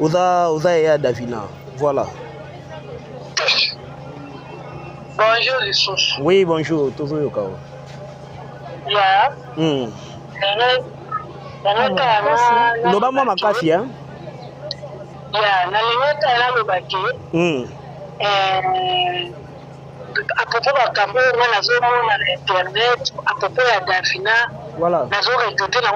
Oza et Davina. Voilà. Bonjour les sources. Oui, bonjour. Toujours au cas. Yeah. Loba moi makasi hein. Yeah, na lingata la lobaki. À propos de Cambo, on a internet, à propos de Davina. Voilà. Na regretté la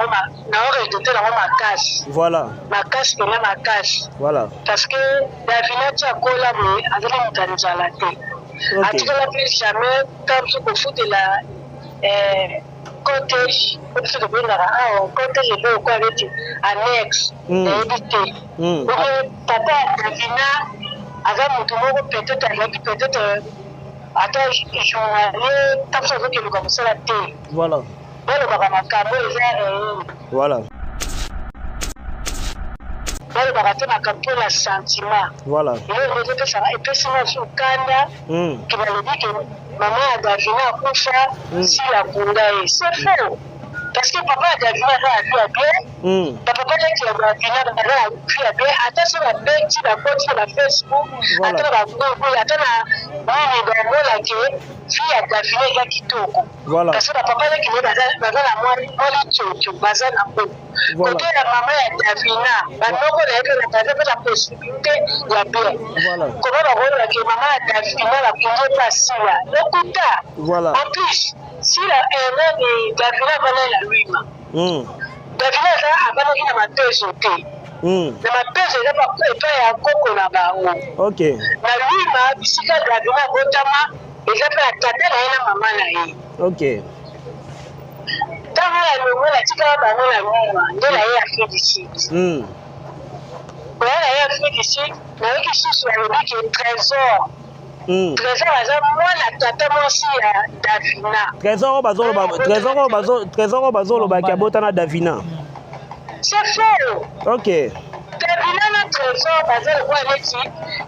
ma casse. Voilà. Ma casse que ma casse. Voilà. Parce que Davina tu as collé mais avec une tendance à la tête. A tu l'as plus jamais comme ce qu'on fout de la cottage, comme ce que vous avez cottage et le quoi avec annexe éviter. Papa Davina avec mon tour peut-être attends journalier comme ça que nous commençons la télé. Voilà. Voilà. Le sentiment. Voilà. Et puis sinon sur Kanda qui va le dire que maman a Davina a couché si la Kunda est. C'est faux. Parce que papa a Davina a vu bien. Papa a dit que Davina a vu bien. Attends sur la bête, sur la pote, sur la Facebook. Attends la Google, attends la fille a Davina ya kitoko. Voilà. Parce que papa a dit que bazana la moi tu bazana la peau. Côté la maman ya Davina, banoko la la possibilité ya bien. Voilà. Comment la rôle que maman ya Davina la kunde pas là. Lokuta. Voilà. En plus, si la erreur de Davina va la lui-même. Davina ça a pas na mateso te. Na mateso ya pas ya koko na bango. OK. Na lui-ma bisika Davina botama eza pe atata na ina mama na ye. OK. Tant la longo la tika bango na mama ndela ye a fait ici. Voilà, il a fait ici, mais avec ici sur le bic trésor. Trésor aza mwana tata mwasi ya Davina. Trésor bazolo ba kiabota na Davina. C'est faux. OK. Davina na trésor bazalo kwa neti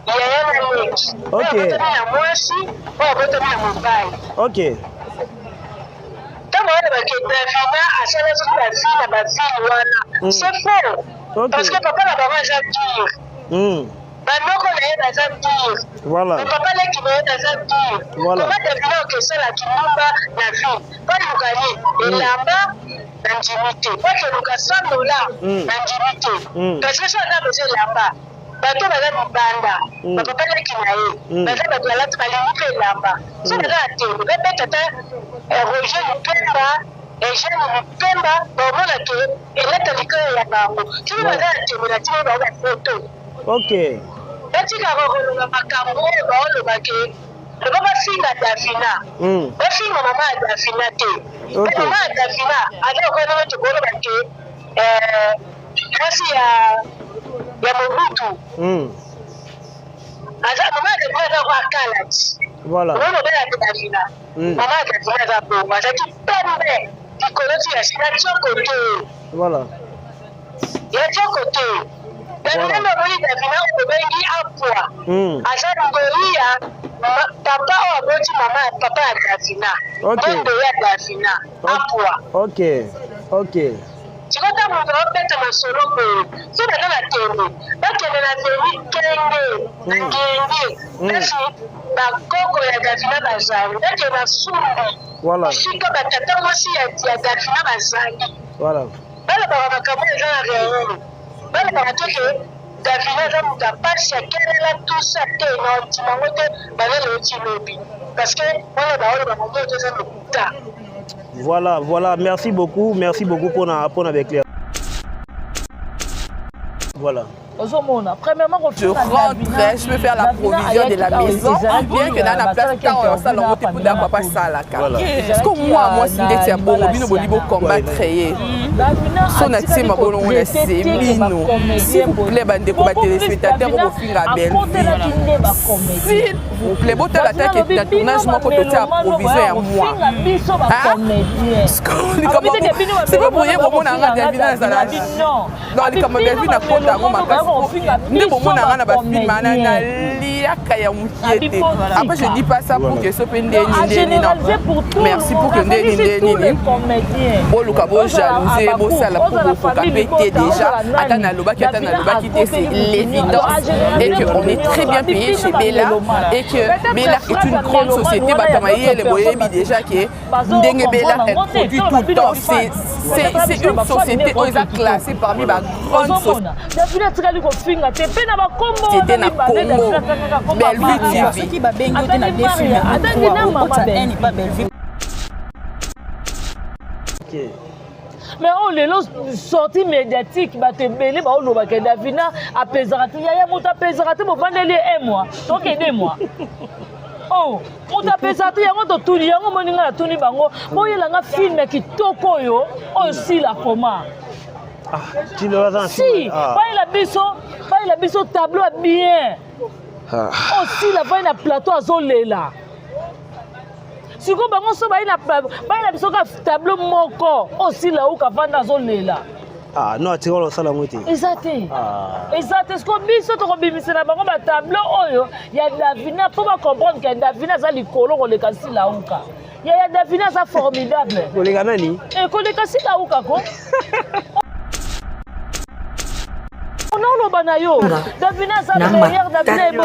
ya yana neti. OK. Na mwasi, bota na mobile. OK. Tant on ba ke Davina asala sur la vie na ba vie wana. C'est faux. OK. Parce que papa na maman ja dire. Banoko na ye baza dire. Voilà. Papa na ki na ye baza dire. Voilà. Comment Davina okesala kimamba na vie. Pas lukani elamba na ndimité. Pas que luka $100 na ndimité. Parce que ça na besoin elamba. Bato baza mibanda. Papa na ki na ye. Baza bato balati balingi pe elamba. So baza atendo. Bebe tata Roger Lupemba. Et je me pemba, bon, mon accueil, et là, tu as dit que la banque. Tu vas aller à la photo. OK. Et tu vas voir le macambo, le baquet. Le papa signe à Davina. Le signe à maman à Davina. Le maman à Davina, alors qu'on a le baquet. Merci à Mobutu. Alors, maman à Davina va voir Kalat. Voilà. Maman à Davina. Maman à Davina va voir. Ça qui permet. Voilà. Il y a deux côtés. Davina mobili Davina obengi apwa. Asa ngolia papa oboti mama papa ya Davina. OK. Ndo ya Davina apwa. OK. OK. Chikota mungu opeta masoro ko. Sina kana tembe. Bakende na tembe kenge. Ngenge. Kasi bakoko ya Davina bazali. Bakende na sumbi. Voilà. Shika batata mwasi ya Davina bazali. Voilà. Bala ba makambo eza na réunion. Bala ba toke Davina za muta pasi ya kelela tout ça te na timangote balelo timobi. Parce que on ba makambo eza na kuta. Voilà, voilà, merci beaucoup pour avec les. Voilà. Je rentrais, je peux faire la provision de la maison, bien que dans la place, quand on s'en a pour d'un papa salaka. Parce que moi, si j'étais bon, je vais combattre. Son actif, ma bonne, on est sémino. S'il vous plaît, bande de téléspectateurs, au fil à belle. S'il vous plaît, bon, la tête est un tournage, moi, quand tu as provisé à moi. C'est pas pour rien qu'on a un gars de la non, comme Belvin a connu nabeta yango makasi nde bomona nga na bafilme ana naliaka ya mokie te. Après je dis pas ça pour que so mpe ndeni non merci pour que ndeni boluka bojalousie bosala pour bokoka mpe te déjà ata nalobaki te c'est l'évidence et qu'on est très bien payé chez Bella et que Bella est une grande société batamayele boyebi déjà que ndenge Bella elle produit tout le temps c'est une société où ils ont classé parmi les grandes sociétés. C'était na Congo Bellevue TV. Mais on les sorties médiatiques, bah te belé, bah on le voit que Davina a pesarati, yaya mouta pesarati, bon vendez-les un mois, donc aidez-moi. Oh, mouta pesarati, y'a mon touni, y'a mon moninga la touni bango, bon y'a l'anga film qui toko yo, aussi la coma. Ah, tu le vois dans si, bah il a biso tableau bien. Aussi la va na plateau à zone là. Si vous avez un tableau moko aussi là où kavanda zone là. Ah non, tu vois le salamouti. Exactement. Exactement. Ce qu'on dit, c'est que c'est la banque tableau oyo. Il y a Davina pour comprendre que Davina ça likolo on les casse là où ka. Il y a Davina ça formidable. On les gagne ni. Et qu'on les casse là où ka ko. On a banayo. Davina ça meilleur Davina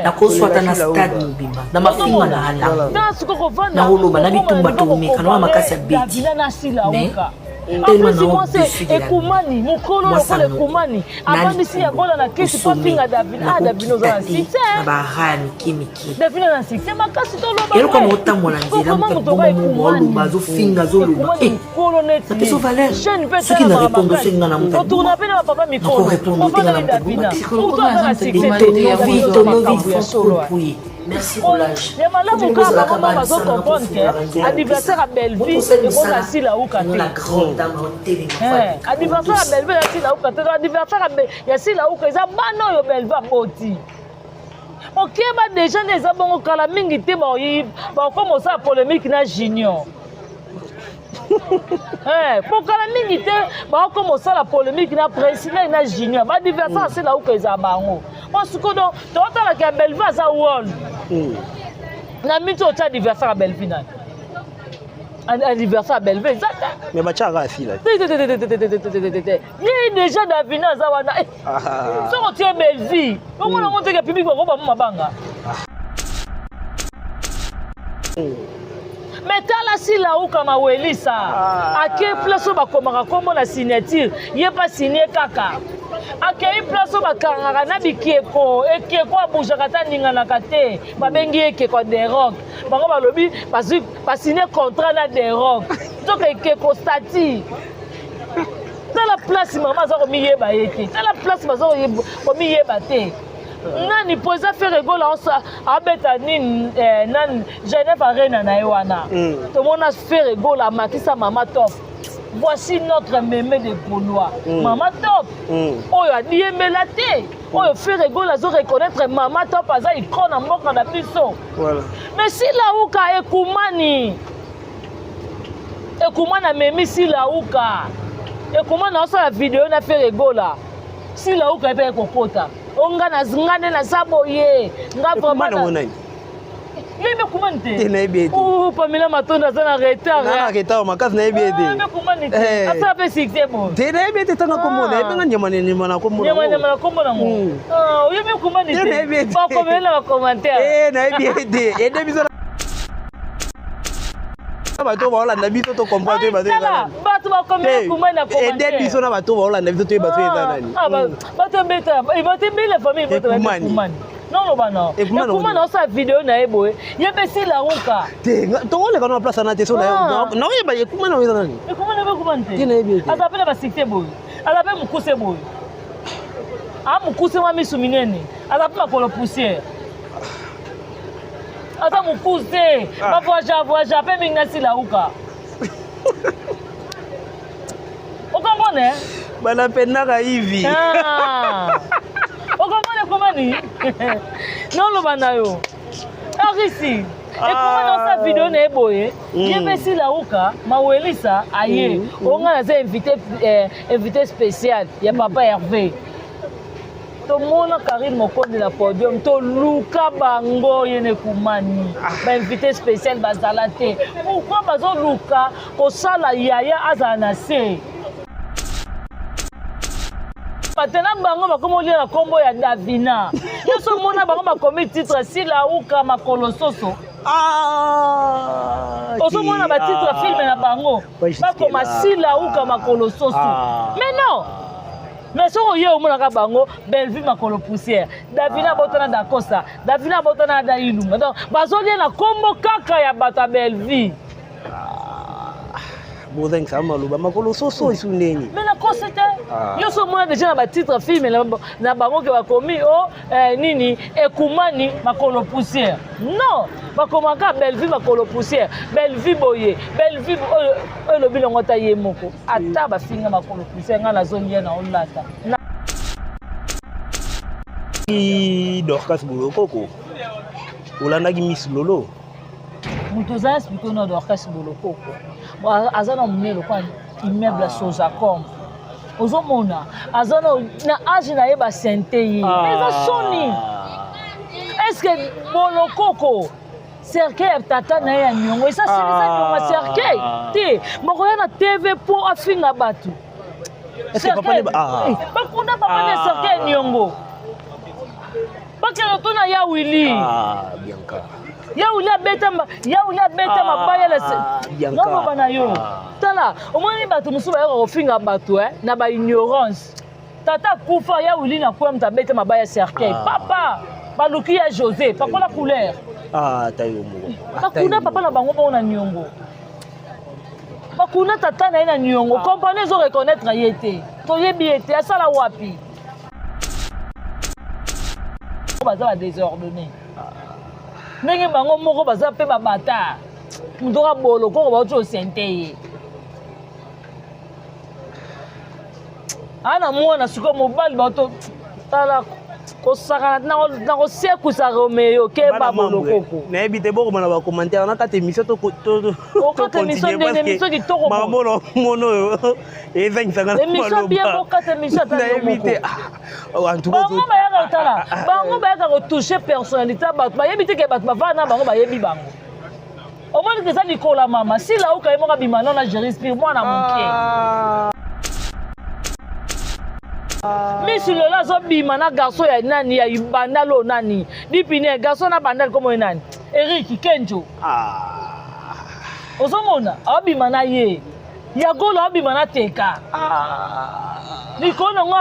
na koswata na stade mobimba na mafinga na hala na oloba na bitumba tomeka na makasi ya beti ekumani mokolo lokola ekumani abandisi ya gola na kesi po finga Davina Davina oza na succès baha miki Davina na succès makasi toloba eloko na otambola nzela moto oloba azofinga azoloba peso valeur soki na répondre osenga na moto otourna mpe na bapapa mikolo otenga na Davina merci pour l'âge. Les malades ont comprendre que l'anniversaire à Belleville est assis là où quand la grande dame anniversaire à Belleville est assis là où quand l'anniversaire à assis là où quand ils ont bano yo Belleville boti. OK ba déjà les abongo kala mingi te ba commencer à polémique na junior. Pour kala mingi te ba commencer la polémique na président na junior. Ba anniversaire assis là où quand ils ont bango. Parce que donc tu as Belleville ça wall. Na mito cha anniversaire à Belleville. Anniversaire à Belleville, ça. Mais bacha ga fi là. Ni déjà Davina za wana. So on tient Belleville. Comment on monte que public va ba mabanga. Mais tala si la ou kama welisa. A quel place ba komaka comme la signature, il pas signé kaka. A quel place ba kangaka na bikeko, ekeko abujaka ta ninga na kate, ba bengi ekeko de rock. Bango ba lobi pas signé contrat na de rock. Donc ekeko stati. Dans la place maman za ko miyeba yete. Dans la place maman ko miyeba te. Nani poza faire rigoler en abeta ni nan Genève arena na ewana tout le monde a fait rigoler Makisa Mama Top. Voici notre mémé de Gaulois. Mama Top oyo adiembela te oyo fait rigoler zo reconnaître Mama Top aza icône mboka na biso. Voilà. Mais si la uka ekumani memi si la uka ekumana osala vidéo na fait rigoler si la uka pe kokota onga na zingane na saboye nga vraiment yebe kumante te na ebete Pamela Matonda za na retard na retard makasi na ebete yebe kumante asa pe succès bon te na ebete tanga komona ebenga nyama na komona nyama na komona mo yebe kumante te na ebete ba komela ba commentaire na ebete ede biso bato baolanda biso to comprendre bato bakomela kumana ede biso na bato baolanda biso to bato eza nani bato beta bato mbele famille bato kumana non bana kumana osa vidéo na eboye yebe si la ruka te to ole kana place na te so na no yeba kumana eza nani kumana ba kumana te te na ebe ata pele ba sikte boye ata pe mukuse boye mukuse wa misu minene ata pe makolo poussière ata mukuse ba voyage pe minga si la uka o comprendre bana penaka hivi o comprendre comment ni non lo bana yo ici comment dans sa vidéo n'est boye bien si la uka mawelisa aye on a invité spécial il y a papa Hervé to mona Karine Mokonde la podium to luka bango yene kumani ba invité spécial bazalate pourquoi bazo luka ko sala yaya azana se Patena bango bakomo lia na kombo ya Davina. Yoso mona bango bakomi titre si la uka makolo soso. Oso mona ba titre film na bango. Bakoma si la uka makolo soso. Mais non. Mais so yo mona ka bango Bellevue makolo poussière. Davina botana da Kosa. Davina botana da Ilunga. Donc bazo lia na kombo kaka ya bata Bellevue. Bozeng sama luba makolo soso isuneni. Mais la cause c'était yo so moi déjà na ba titre film na bango ke bakomi nini ekumani makolo poussière. Non, bakomaka Bellevue makolo poussière. Bellevue boye, Bellevue le bilongo ta yemoko. Ata ba finga makolo poussière ngana zoni na olata. Dorcas Bolokoko. Olandaki Miss Lolo. Mutoza expliquer no Dorcas Bolokoko. Azana mnelo kwa immeuble Sozacom. Ozomona azana na âge na yeba sente yi. Mais soni. Est-ce que Bolokoko cercle tata na ya nyongo ça c'est ça nyongo cercle. Ti mokoya na TV pour afinga batu. Est-ce que papa ne bakunda papa ne cercle nyongo. Bakelo tona ya Willy. Bianca. Yaoulia beta mabaya la non bana yo tala omoni bato musuba yako finga bato na ba ignorance tata kufa yaouli na kwa mta beta mabaya cercueil papa baluki ya José papa la couleur tayo mo bakuna papa na bango ba na nyongo bakuna tata na ina nyongo compagnie zo reconnaître yete to yebi yete asala wapi baza ba désordonné ndenge bango moko baza pe babata mutoka bolo koko baoto sente ye ana mwana siko mobali baoto tala kosaka na kosekusa Romeo ke babolo koko nayebi te bokomana bacommentaire na kati émission to okata émission ndenge émission kitoko mamono mono ezangisanga na émission bien okata émission nayebi te en tout cas bango bayaka tala bango bayaka kotoucher personnalité bato bayebi te ke bato bavana bango bayebi bango omoni keza likola mama si la uka yemoka bimano na Jéris-Pire mwana mokie Miss Lola zo bima na garçon ya nani ya bandalo nani dipine garçon na bandal comme nani Eric Kenjo ozomona abima na ye ya golo abima na teka likona ngo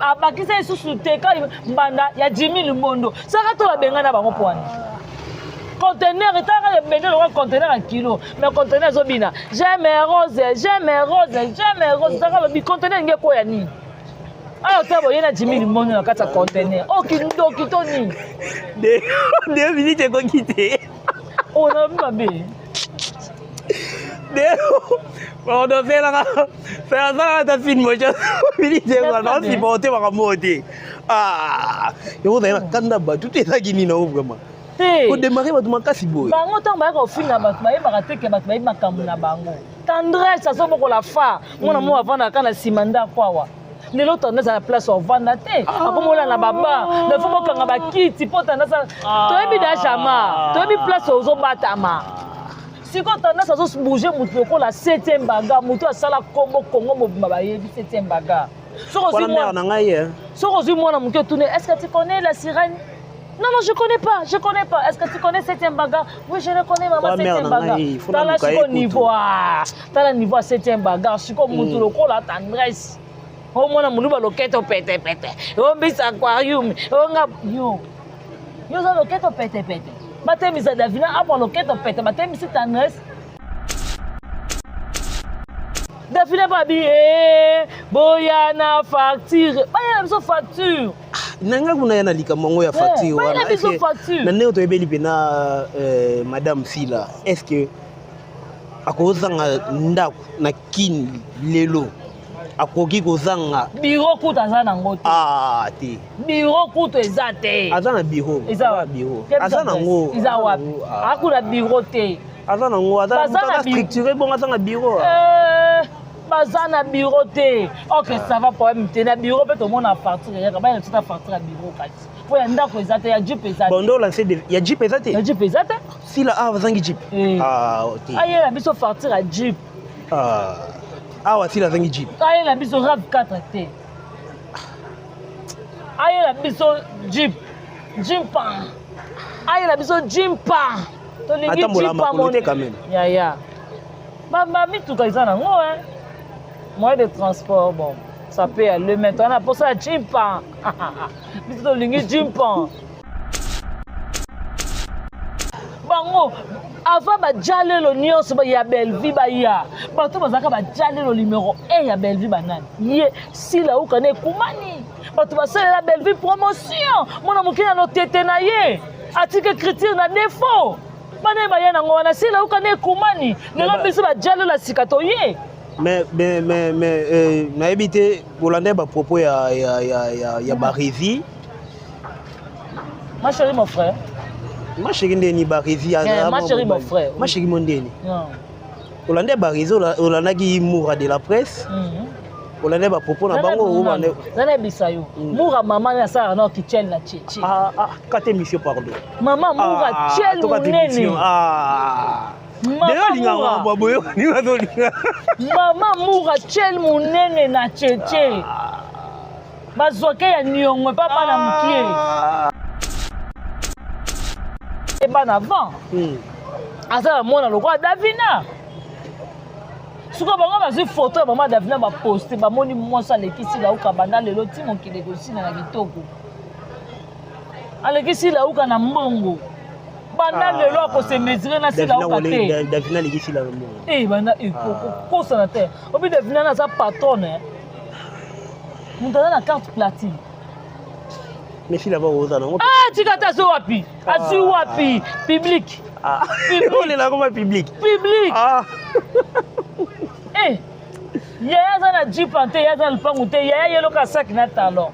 abakisa isusu teka mbanda ya Jimmy Lumondo saka to babenga na bango poani conteneur etaka ya bende le conteneur à kilo mais conteneur zo bina j'aime rose saka le bi conteneur nge ko ya ni ayo tabo yena Jimmy Lumondo na kata conteneur okindo kitoni de minute ko kite ona mabe on doit faire ça ta film moi minute on si porter ba moté yo da kanda ba tout est ça gini na vraiment ko démarrer ba makasi boy bango tant ba ko finga ba ba te ke ba makambu na bango tendresse aso boko la fa mona mo avana kana simanda kwawa lelo tendresse à la place au vandate akomola na baba le faut kanga ba kiti potana sa toyebi da jama toyebi place ozo batama siko tendresse aso bouger mutu ko la 7e baga mutu asala kombo kongo mobimba ba yebi 7e baga soko si moi na ngai soko si moi na mutu tourner est-ce que tu connais la sirène? Non, je connais pas. Est-ce que tu connais 7e baga? Oui, je le connais, maman, 7e baga. T'as là, sur niveau, t'as le niveau 7e baga, sur comme mutu loko la tendresse. Oh, mon amour, le loquette au pète. Oh, bis aquarium. Oh, yo, ça loquette au pète. Baté, mis à Davina, après loquette au pète. Baté, mis tendresse. Davina, babi, boyana facture. Bayana, biso facture. Nanga kuna yana likamongo ya facture wana. Na neo toyebeli pena madame Sila. Est-ce que akozanga ndako na kin lelo akoki kozanga bureau kutu aza nango te te bureau kutu eza te aza na bureau aza nango eza wapi akuna bureau te aza nango aza structuré bon aza na bureau baza na bureau te ok ça va problème te na bureau mpe tomona facture yaka bana tota facture ya bureau kati po ya ndako eza te ya jip eza te bon ndo lance ya jip eza te ya jip eza te sila awa bazangi jip te ayela biso facture ya jip awa sila azangi jip ayela biso RAV4 te ayela biso jimpa ayela biso jimpa tolingi jimpa monte quand même yaya mituka eza nango moyen de transport bon ça peut aller maintenant on a pour ça jimpa biso tolingi jimpa bango avant bajalelo nyonso ya Bellevue baya bato bazaka bajalelo numéro 1 ya Bellevue banani ye sila ukane ekumani bato basalela Bellevue promotion mona mokili na tete na ye atike écriture na défaut bana baya nango wana sila ukane ekumani lelo biso bajalelo la sika toye mais nayebi te bolanda ba propos ya Barizi ma chérie mon frère ma chérie ndeni Barizi ma chérie mon frère ma chérie mon ndeni olanda Barizi olandaki moura de la presse olanda ba propos na bango olanda zana bisayo moura maman na sara na kitchen na cheche kate mission pardon maman moura chel munene mama moura chel munene na cheche bazwake ya nyongwe papa na mukie eba na avant azala mona lokola Davina suka bango bazwi photo ya mama Davina baposte bamoni mwasi alekisi lauka banda lelo ti mokili ekosina na kitoko alekisi lauka na mbongo banda lelo akose mesure na sila lauka te Davina alekisi la mbongo banda kosa na te obi Davina naza patron moto aza na carte platine mais là-bas aux annonces tika ta so wapi asi wapi public on est là comme public yaya za na jeep ante yaya za lupangu te yaya yelo ka sac na talon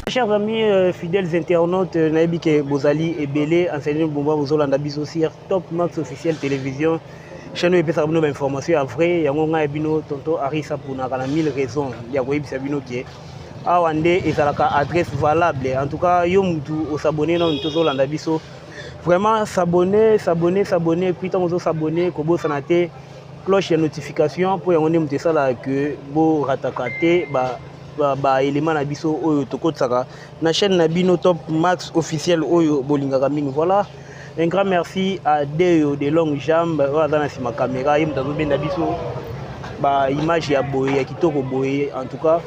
Chers amis fidèles internautes, Naïbi ke Bozali et Belé, enseignant Bomba Bozolanda Bisosir, Top Max officiel télévision. Chaîne où il peut savoir nos informations après. Yangonga Ebino, Tonto Arisa pour na 1000 raisons. Yagoïb Sabino qui est. Awande et Salaka adresse valable. En tout cas, Yomutu au s'abonner dans Tozolanda Biso. Vraiment s'abonner, puis tant que s'abonner, Kobo Sanate, cloche de notification pour yangonde mutesa la que bo ratakate ba élément na biso oyo tokotsaka na chaîne na bino Top Max officiel oyo bolingaka mingi. Voilà, un grand merci à Deo de longues jambes dans la sima caméra yim tazo benda biso ba image ya boye ya kitoko boye. En tout cas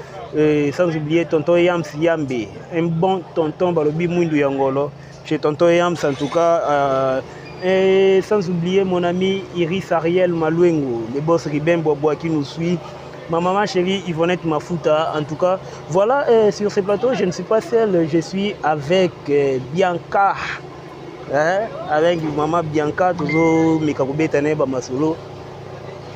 sans oublier tonton Yams Yambe, un bon tonton balobi mwindu yangolo chez tonton Yams. En tout cas et sans oublier mon ami Iris Ariel Maluengo, le boss Riben Bobo qui nous suit. Ma maman chérie Yvonnette Mafuta. En tout cas, voilà, sur ce plateau, je ne suis pas seul, je suis avec Bianca. Avec maman Bianca, toujours mes kakobetane bamasolo.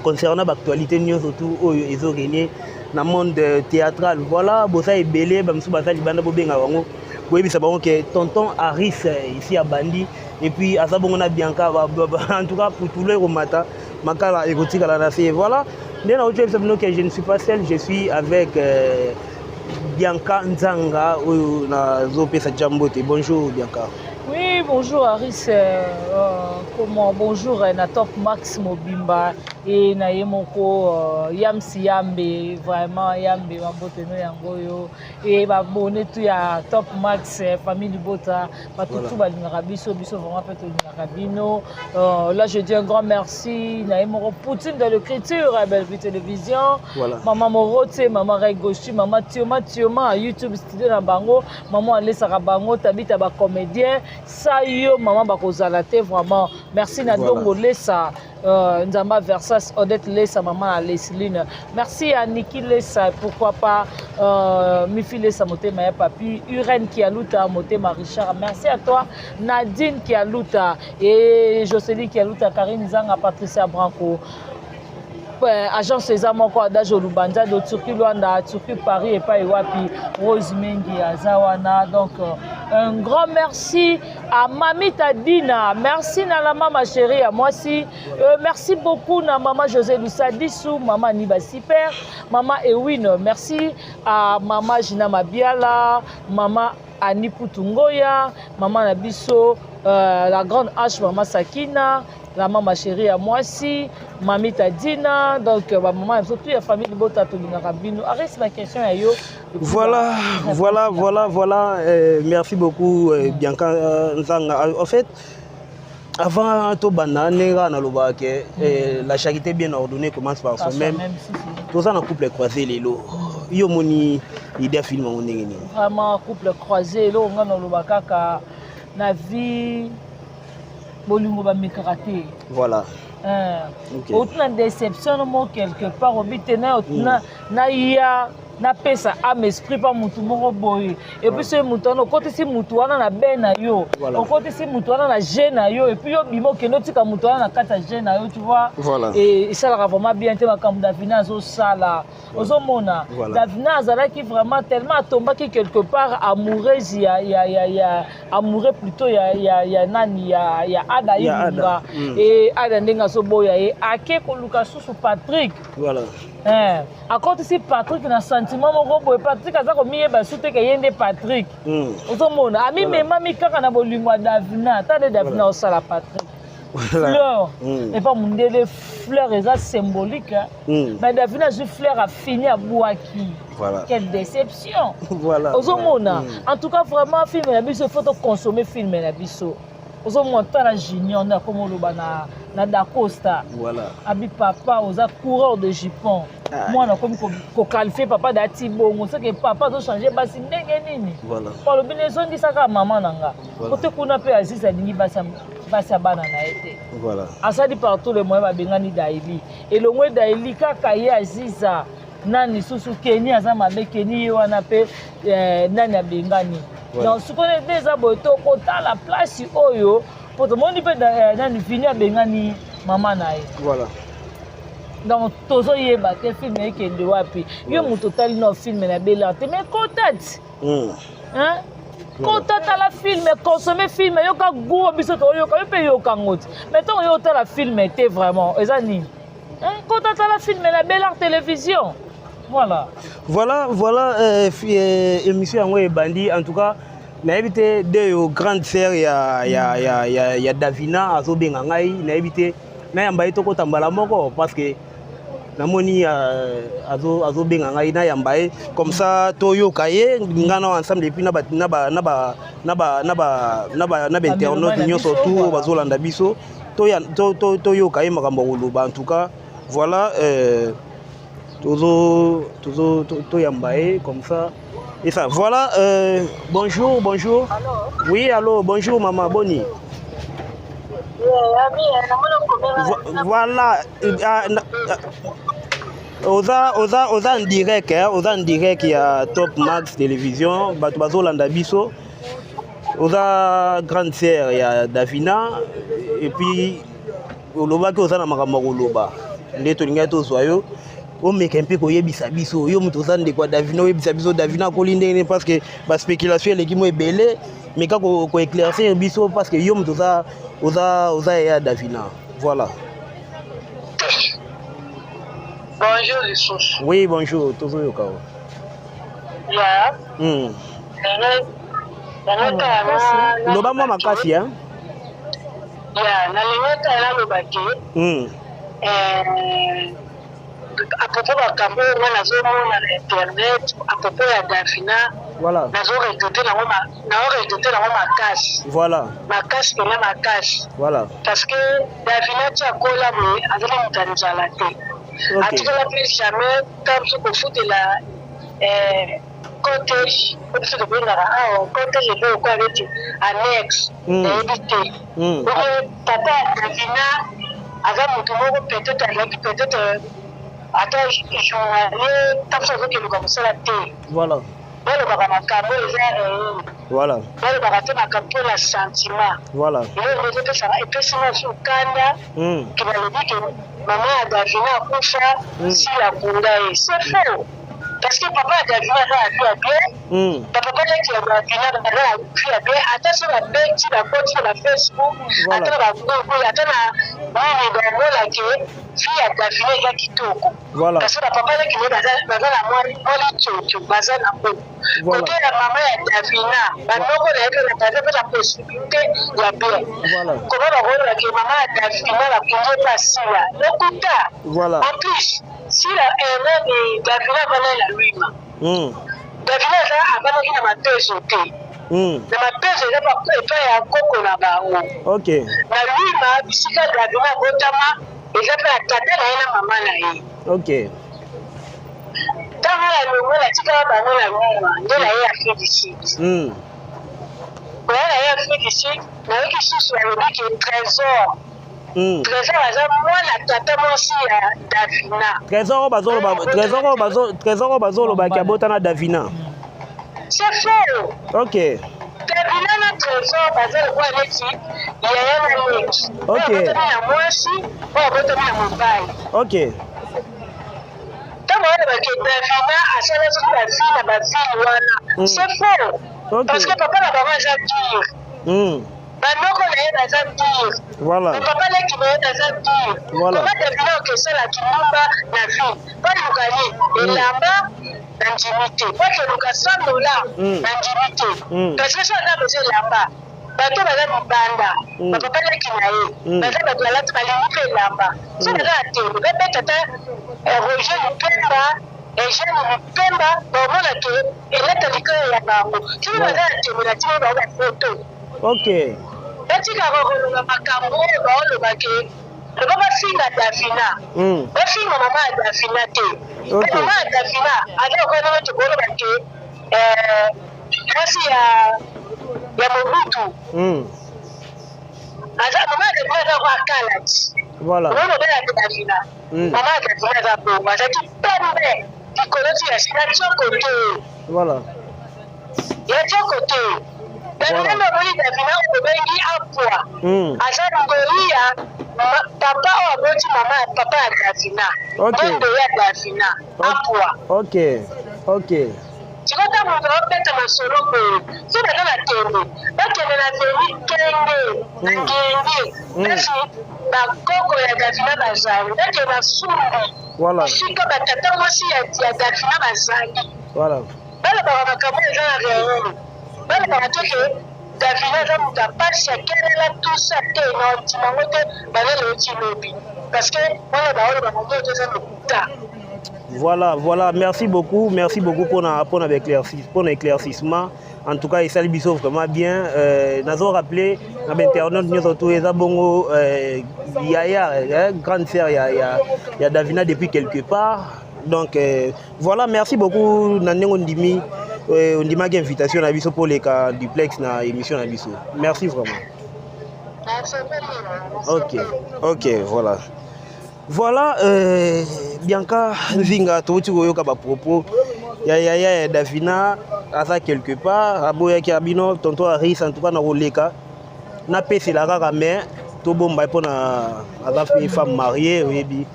Concernant l'actualité, nous surtout ils ont gagné dans le monde théâtral. Voilà, bossa est belé, bamsou basa libanda bobenga wango. Oui, ça va que tonton Harris ici à Bandi et puis à ça on a Bianca en tout cas pour tous les romata makala érotique à la nation. Voilà. Je ne suis pas seul, je suis avec Bianca Nzanga ou na Zopesa Jambote. Bonjour Bianca. Oui, bonjour Harris. Comment bonjour na Top Max Mobimba et na yemoko Yamsi Yambe vraiment Yambe mambote no yangoyo et ba bonne tout ya Top Max famille du Bota ba tout ba linga biso vraiment peut linga bino. Là je dis un grand merci na yemoko Poutine de l'écriture à Belle Vie Télévision. Voilà. Maman Morote, maman Regoshi, maman Tioma YouTube studio na bango, maman Alessa Bango tabita ba comédien. Ça yo maman bakozala te vraiment merci na dongo lesa Nzamba Versas Odette lesa maman Lesline merci à Niki lesa pourquoi pas Mifi lesa motema ya papi Urène qui a luta motema Richard merci à toi Nadine qui a luta et Jocelyne qui a luta Karine Zanga Patricia Branco agence César moko adajo Lubanja de Turquie Luanda Turquie Paris et pas Iwapi Rose Mengi Azawana donc un grand merci à Mami Tadina merci na la maman chérie à moi aussi merci beaucoup na maman José Lussa Dissou maman Niba Super maman Ewin merci à maman Gina Mabiala maman Annie Poutungoya maman Nabiso la grande H maman Sakina la maman chérie à moi aussi, Mami Tadina, donc maman, surtout la famille de Bota Tolina Rabino. Arrête ma question à yo. Voilà. Merci beaucoup, Bianca Nzanga. En fait, avant tout bananera na lobake, la charité bien ordonnée commence par soi-même. Tout ça dans couple croisé les lots. Yo moni idée film on est vraiment couple croisé lo ngana lobaka ka na vie bolingo ba mekarate. Voilà. Autant de déception mo quelque part obitena na ya na pesa am esprit pas mutu moko boye et puis ce mutu no côté si mutu wana na bena yo au côté si mutu wana na gêne yo et puis yo bimo ke no tika mutu wana na kata gêne yo tu vois et ça la vraiment bien te makambu Davina zo sala ozo mona Davina azala qui vraiment tellement tomba qui quelque part amoureuse ya amoureux plutôt ya nani ya Ada Yunga et Ada ndenga so boya et ake ko Lukasu Patrick voilà à côté si Patrick na sentiment moko boye Patrick aza ko miyeba sute ke yende Patrick ozomona ami mema mikaka na bolingo Davina tande Davina osala Patrick fleur et pas mundele fleur eza symbolique mais Davina ju fleur a fini à Bouaki quelle déception voilà ozomona en tout cas vraiment film na biso photo consommer film na biso ozo monta la junior na comme loba na Da Costa voilà abi papa oza coureur de jupon moi na comme ko qualifier papa da Tibongo c'est que papa doit changer basi ndenge nini voilà pour le binezo ndi saka maman nanga côté kuna pe Aziz alingi basa bana na été voilà asali partout le moyen ba bengani Daili et le moyen Daili kaka ye Aziza nani susu Keni azama be Keni wana pe nani abengani. Donc, ce qu'on est déjà boito, kota la place oyo, pour tout le monde peut dans finir bengani maman nae. Voilà. Donc, tozo yeba te film eke de wapi. Yo mu total no film na belante, mais kotat. Hein? Kotat la film, consommer film, yo ka go biso to yo ka pe yo ka ngot. Mais tant yo ta la film était vraiment, ezani. Hein? Kotat la film na belante télévision. Voilà. Émission Yango Bandi en tout cas na évité de grande sœur ya Davina azobenga ngai na évité na yamba itoko tambala moko parce que namoni azobenga ngai na yamba comme ça toyo kaye ngana ensemble et puis na internaute nyo surtout bazolanda biso toyo kaye makambo koloba en tout cas voilà tout yambaye comme ça et ça voilà bonjour Allô? Oui allô bonjour maman Boni voilà oza en direct il y a Top Max Télévision bato bazolanda biso oza grande sœur ya Davina et puis olobaki oza na makambo koloba nde tolingai tozwa yo omeka mpe koyebisa biso yo moto oza ndeko ya Davina oyebisa biso Davina akoli ndenge parce que baspéculation eleki mo ebele mais ka koéclaircir biso parce que yo moto oza ya Davina voilà. Bonjour lisusu. Oui bonjour tozoyoka o. Ya. loba mwa makasi ya. Ya nalingaka nalobaki à propos bakambo oyo nazomona na internet à propos ya Davina voilà nazoregrete nango makasi voilà makasi pena makasi voilà parce que Davina ti akola boye azali moto ya nzala te atikala plus jamais ta biso kofutela cottage po biso tobengaka awa cottage ebe okoya neti annexe nayebi te oke papa ya Davina aza moto moko peut-être azalaki peut-être ata journalier ta biso azokeluka mosala te voilà balobaka makambo eza voilà balobaka te makambo mpo na sentiment voilà eloko epesinga so kanda ke balobi ke mama ya Davina akufa sila kunda ye c'est faux parce que papa ya Davina aza na vie ya bien bapapa neti ya Davina aza na vie ya bien ata so babeti bakoti na Facebook ata na bagogoy ata na nini bangola ke vie ya Davina eza kitoko parce que bapapa neti baza na mwa litioto baza na ngo kote ya mama ya Davina banoko na yeke na baza mpe na possibilité ya bien koma bakolola ke mama ya Davina bakungi mpe asila lokuta en plus sila erreur Davina avana na lwima Davina aza avanaki na mapeso te na mapeso eza epai ya koko na bango na lwima bisika Davina abotama eza mpe ya tata na ye na mama na ye ntango ya longola tikala bango na lwima nde na ye afélicite oya na ye afélicite nayoki susu alobi ke trésor Trésor aza mwana tata mwasi ya Davina. Trésor oyo bazolobaki abotana Davina. C'est faux. Ok. Davina na Trésor baza lokola neti yaya na leki. Ok. Oyo abotami na mwasi oyo abotami na mobali. Ok. Ntango balobaki Davina asala soki bavie na bavile wana. C'est faux. Parce que papa na bango aza dur. Banoko na ye baza dur. Papa leki na ye baza dur. Papa Davina okesalaki nyumba na ville. Balukani elamba na ndimi te. Bakeluka $100 na ndimi te. Parce que so aza bezo elamba bato baza mibanda bapapa leki na ye baza bato balati balingi mpe elamba. So baza na tembe babeta ta Roger Lupemba Eugène Lupemba baomona ke elata likolo ya bango. Soki baza na tembe na timi bao bafoto. Ok. batikaka kolonga makambo oyo baoloba ke loba bafinga Davina bafinga mama ya Davina te mama ya Davina aza okoyena neti koloba ke mwasi ya Mobutu mama ya Davina aza ko akalati olobela te Davina mama ya Davina aza bongo azalaki pembe likolo ti ya sina tioko te ya tioko te Davina moboli Davina obengi apwa aza ngoli ya papa oyo aboti mama ya papa ya Davina ndondo ya Davina apwa tikota moto abeta masolo boye so baza na tembe bakende na veni kenge na ngenge kasi bakoko ya Davina bazali bakende na sumbi esika batata mwasi ya Davina bazali balobaka makambo eza na réunion balobaka te ke Davina aza moto apasi akelela tusa te na otimango te balele oti lobi parce que wana baoloba mongo te eza lokuta. Voilà, merci beaucoup pour l'éclaircissement. En tout cas, il s'est biso vraiment bien. Nous avons rappelé, dans l'internet, nous avons trouvé Bongo, Yaya, grande sœur, il y a Davina depuis quelque part. Donc voilà, merci beaucoup Nandeng Ondimi. On dit ma invitation à Biso pour les cas duplex na émission à Biso. Merci vraiment. Ok, voilà. Voilà, Bianca Nzinga, tu vois que propos. Ya Davina, à quelque part, Aboya Kiabino, tonton Aris, en tout cas, na Roleka. Na pèse la rare mais tout bon, pour na femme mariée, oui.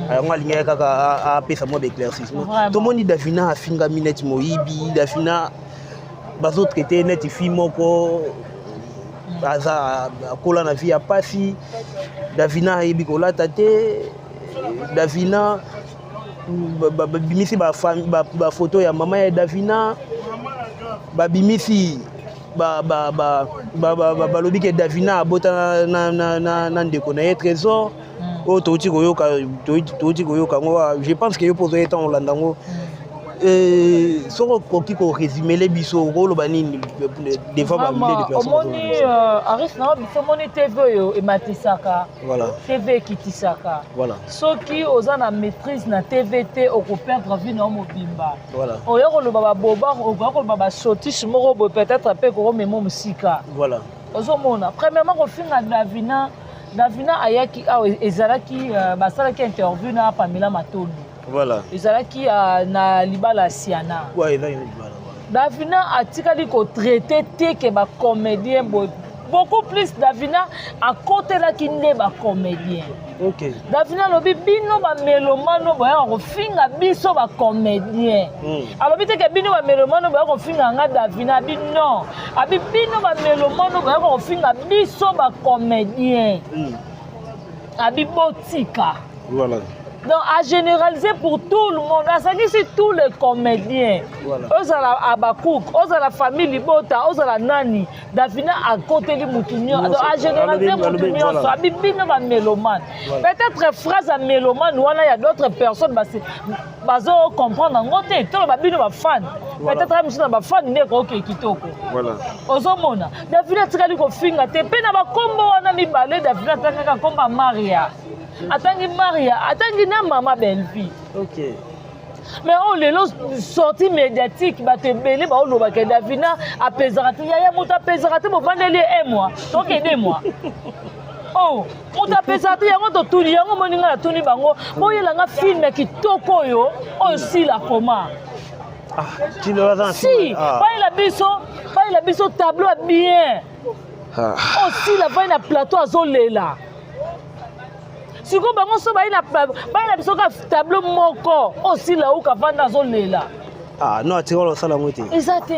on a ligné à pesa moi d'éclaircissement tout le monde dit Davina a finga minette moibi Davina bazo traité net fi moko baza kola na vie a pasi Davina yebi kola tate Davina bimisi ba photo ya maman ya Davina babimisi balobi ke Davina abota na ndeko na ye trésor o touti koyoka ngo je pense que yo pozo etant olandango soko koki ko résumer les biso ko loba nini devant ba milliers de personnes omoni aris na biso moni TV yo ematisaka voilà TV kitisaka voilà soki oza na maîtrise na TVT okoperdre vie na mobimba voilà oyo ko loba ba boba ko loba ba sotiche moko peut-être pe ko memo musika voilà ozomona premièrement ko finga Davina ayaki ezalaki basalaki interview na Pamela Matondo voilà ezalaki na libala Siana ouais il y a libala Davina atikali ko traiter te ke ba comédien beaucoup plus Davina à côté là qui n'est ba comédien OK Davina lobi bino ba melomano ba ko finga biso ba comédien alors bité ke bino ba melomano ba ko finga nga Davina bino abi bino ba melomano ba ko finga biso ba comédien abi botika voilà donc à généraliser pour tout le monde, ça dit c'est tous les comédiens. Eux à Abakouk, eux à la famille Libota, eux à la Nani, Davina à côté de Moutounion. Donc à généraliser Moutounion, ça bibine va mélomane. Peut-être phrase à mélomane, ou il y a d'autres personnes, bazo comprendre en côté, tout le babine va fan. Peut-être même si on va fan, n'est pas ok kitoko. Voilà. Ozomona, Davina tikali ko finga te, pe na ba kombo wana mi balé Davina tikali komba Maria. Atangi Maria, atangi na maman belle-fille. OK. Mais on les sorties médiatiques, bah te belé, bah on loba que Davina a pesarate. Yaya mouta pesarate, bon vandeli un mois. Donc 2 mois. Oh, mouta pesarate, yango to tuni, yango moninga la tuni bango. Bon yela nga film qui toko yo, aussi la coma. Ah, tu le vois si, pas il a biso tableau bien. Aussi la va na plateau azolela. Si vous avez un tableau moko aussi là où kavanda zolela. Ah non, tu vois le salon moté. Exact.